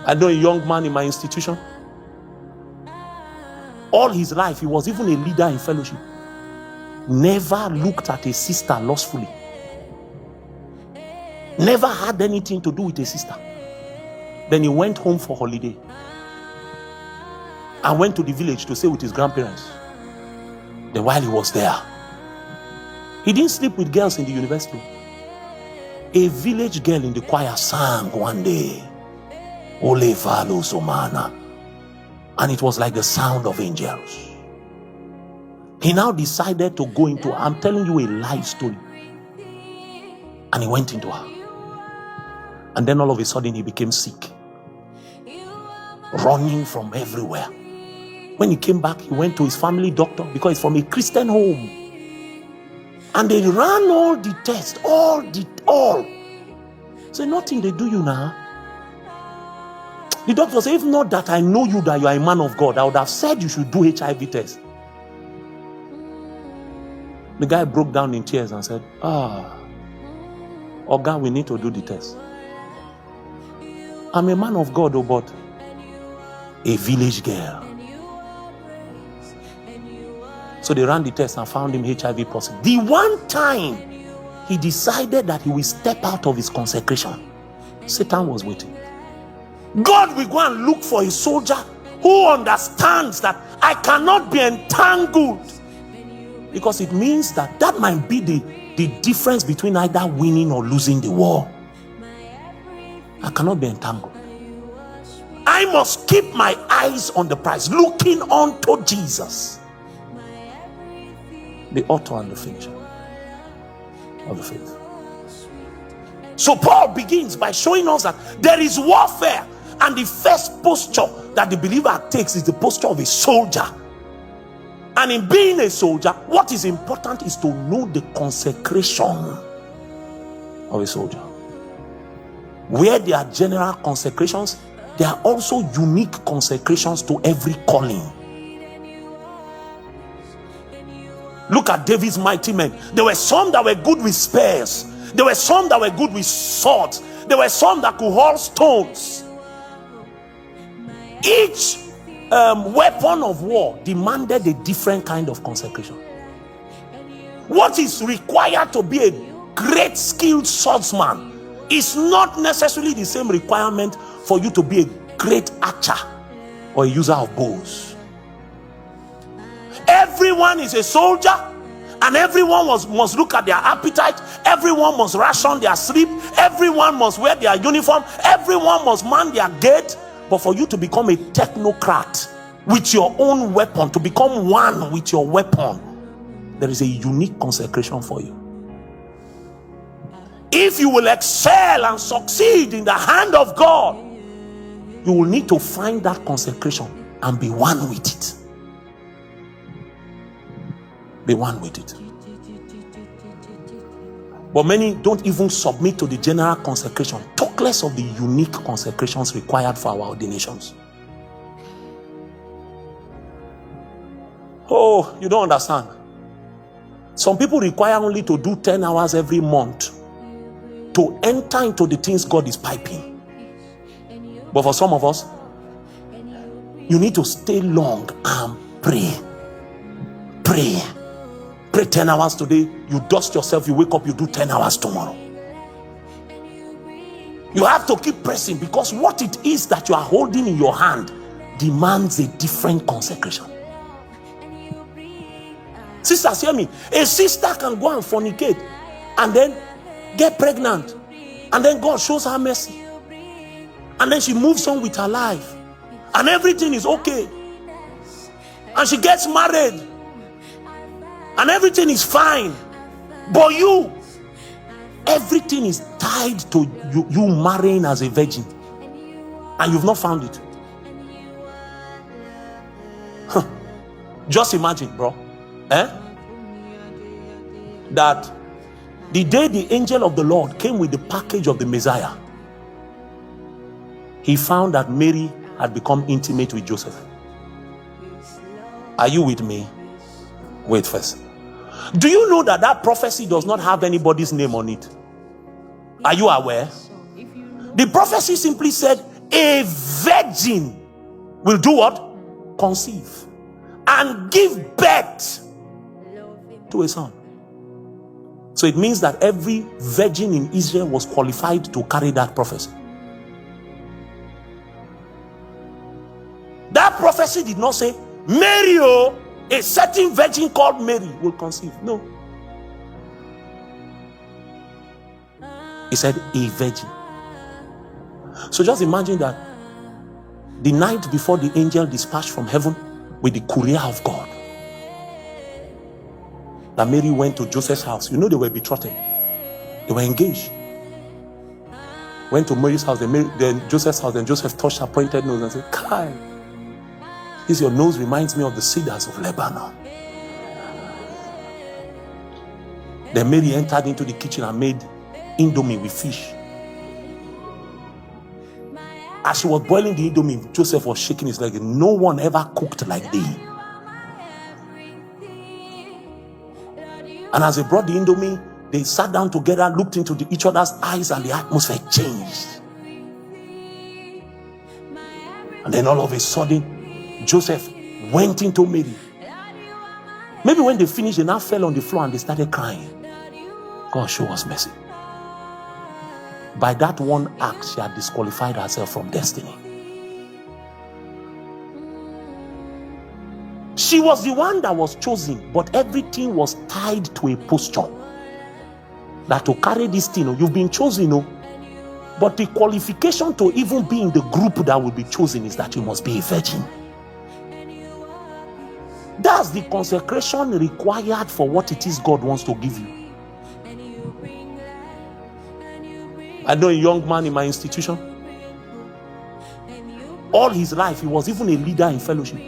I know a young man in my institution. All his life, he was even a leader in fellowship. Never looked at a sister lustfully. Never had anything to do with a sister. Then he went home for holiday and went to the village to stay with his grandparents. Then while he was there, he didn't sleep with girls in the university. A village girl in the choir sang one day, Ole Valo Somana. And it was like the sound of angels. He now decided to go into her. I'm telling you a life story. And he went into her. And then all of a sudden he became sick. Running from everywhere. When he came back, he went to his family doctor because he's from a Christian home. And they ran all the tests, all. So nothing they do you now. The doctor said, if not that I know you, that you are a man of God, I would have said you should do HIV test. The guy broke down in tears and said, Oga, we need to do the test. I'm a man of God, oh, but a village girl. So they ran the test and found him HIV positive. The one time he decided that he will step out of his consecration, Satan was waiting. God will go and look for a soldier who understands that I cannot be entangled. Because it means that might be the difference between either winning or losing the war. I cannot be entangled. I must keep my eyes on the prize, looking unto Jesus, the author and the finisher of the faith. So Paul begins by showing us that there is warfare, and the first posture that the believer takes is the posture of a soldier. And in being a soldier, what is important is to know the consecration of a soldier. Where there are general consecrations, there are also unique consecrations to every calling. Look at David's mighty men. There were some that were good with spears. There were some that were good with swords. There were some that could haul stones. Each weapon of war demanded a different kind of consecration. What is required to be a great skilled swordsman is not necessarily the same requirement for you to be a great archer or a user of bows. Everyone is a soldier, and everyone must look at their appetite. Everyone must ration their sleep. Everyone must wear their uniform. Everyone must man their gate. But for you to become a technocrat with your own weapon, to become one with your weapon, there is a unique consecration for you. If you will excel and succeed in the hand of God, you will need to find that consecration and be one with it. Be one with it. But many don't even submit to the general consecration, talk less of the unique consecrations required for our ordinations. Oh, you don't understand. Some people require only to do 10 hours every month to enter into the things God is piping. But for some of us, you need to stay long and pray. Pray 10 hours today, you dust yourself, you wake up, you do 10 hours tomorrow. You have to keep pressing, because what it is that you are holding in your hand demands a different consecration. Sisters, hear me. A sister can go and fornicate and then get pregnant, and then God shows her mercy, and then she moves on with her life, and everything is okay, and she gets married, and everything is fine. But you, everything is tied to you marrying as a virgin, and you've not found it. Just imagine, bro, that the day the angel of the Lord came with the package of the Messiah, he found that Mary had become intimate with Joseph. Are you with me? Wait first. Do you know that that prophecy does not have anybody's name on it? Are you aware? The prophecy simply said a virgin will do what? Conceive and give birth to a son. So it means that every virgin in Israel was qualified to carry that prophecy. That prophecy did not say, Mary, a certain virgin called Mary will conceive. No. It said a virgin. So just imagine that the night before the angel dispatched from heaven with the courier of God, that Mary went to Joseph's house. You know they were betrothed. They were engaged. Went to Mary's house, then Joseph's house, then Joseph touched her pointed nose and said, Kai, this your nose reminds me of the cedars of Lebanon. Then Mary entered into the kitchen and made indomie with fish. As she was boiling the indomie, Joseph was shaking his leg. No one ever cooked like thee. And as they brought the indomie, they sat down together, looked into each other's eyes, and the atmosphere changed. And then all of a sudden, Joseph went into Mary. Maybe when they finished, they now fell on the floor and they started crying. God show us mercy. By that one act, she had disqualified herself from destiny. She was the one that was chosen, but everything was tied to a posture. That to carry this thing, you've been chosen, but the qualification to even be in the group that will be chosen is that you must be a virgin. That's the consecration required for what it is God wants to give you. I know a young man in my institution. All his life, he was even a leader in fellowship.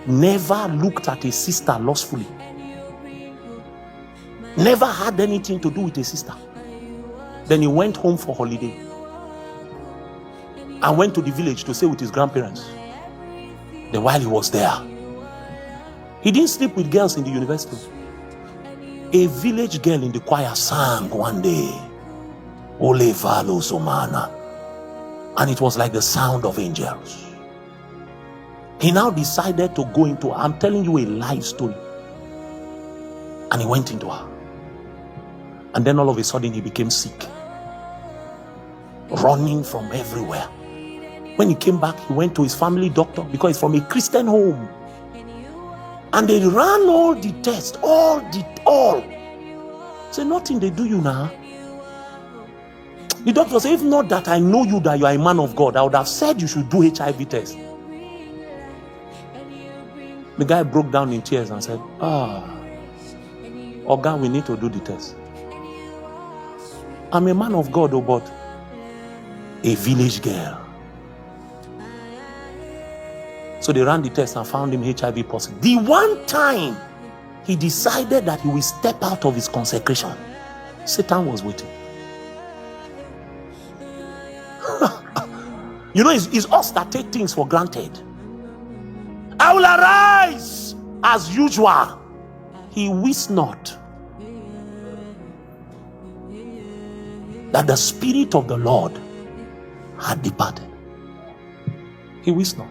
Never looked at a sister lustfully. Never had anything to do with a sister. Then he went home for holiday and went to the village to stay with his grandparents. Then while he was there, he didn't sleep with girls in the university. A village girl in the choir sang one day, Ole Valo Somana, and it was like the sound of angels. He now decided to go into her. I'm telling you a life story. And he went into her. And then all of a sudden he became sick, running from everywhere. When he came back, he went to his family doctor because he's from a Christian home. And they ran all the tests, all. Say, nothing they do you now. The doctor said, if not that I know you, that you are a man of God, I would have said you should do HIV test. The guy broke down in tears and said, Oga, we need to do the test. I'm a man of God, but a village girl. So they ran the test and found him HIV positive. The one time he decided that he will step out of his consecration, Satan was waiting. You know, it's us that take things for granted. I will arise as usual. He wist not that the Spirit of the Lord had departed. He wist not.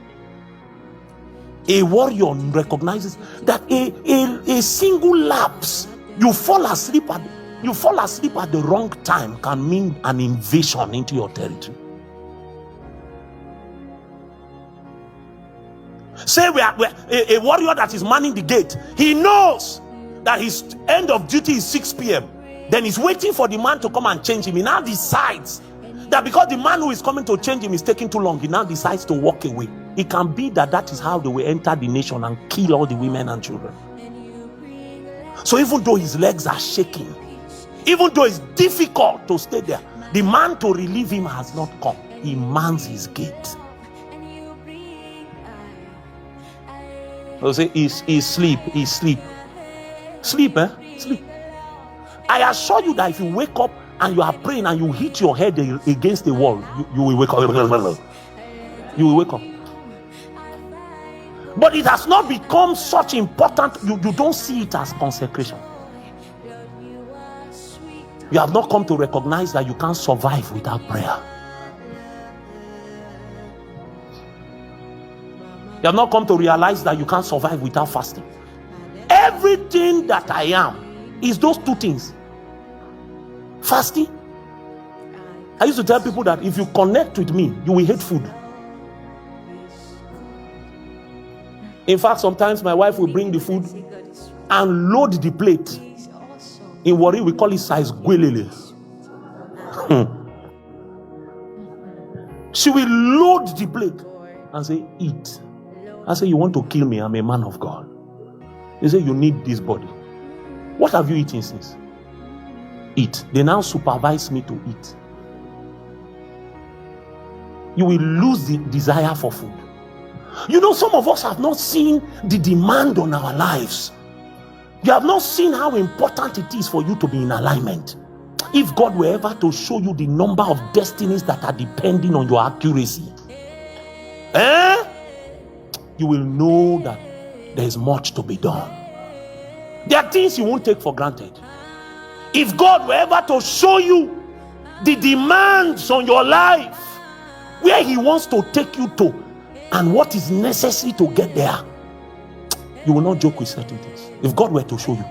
A warrior recognizes that a single lapse, you fall asleep at the wrong time, can mean an invasion into your territory. Say we are a warrior that is manning the gate. He knows that his end of duty is 6 p.m. Then he's waiting for the man to come and change him. He now decides that because the man who is coming to change him is taking too long, he now decides to walk away. It can be that is how they will enter the nation and kill all the women and children. So even though his legs are shaking, even though it's difficult to stay there, the man to relieve him has not come. He mans his gate. They'll say, he's sleep. Sleep, Sleep. I assure you that if you wake up and you are praying and you hit your head against the wall, you will wake up. You will wake up. But it has not become such important. You don't see it as consecration. You have not come to recognize that you can't survive without prayer. You have not come to realize that you can't survive without fasting. Everything that I am is those two things. Fasting. I used to tell people that if you connect with me, you will hate food. In fact, sometimes my wife will bring the food and load the plate. In Warri, we call it size gwelele. She will load the plate and say, eat. I say, you want to kill me? I'm a man of God. They say, you need this body. What have you eaten since? Eat. They now supervise me to eat. You will lose the desire for food. You know, some of us have not seen the demand on our lives. You have not seen how important it is for you to be in alignment. If God were ever to show you the number of destinies that are depending on your accuracy, you will know that there is much to be done. There are things you won't take for granted. If God were ever to show you the demands on your life, where He wants to take you to, and what is necessary to get there, you will not joke with certain things. If God were to show you,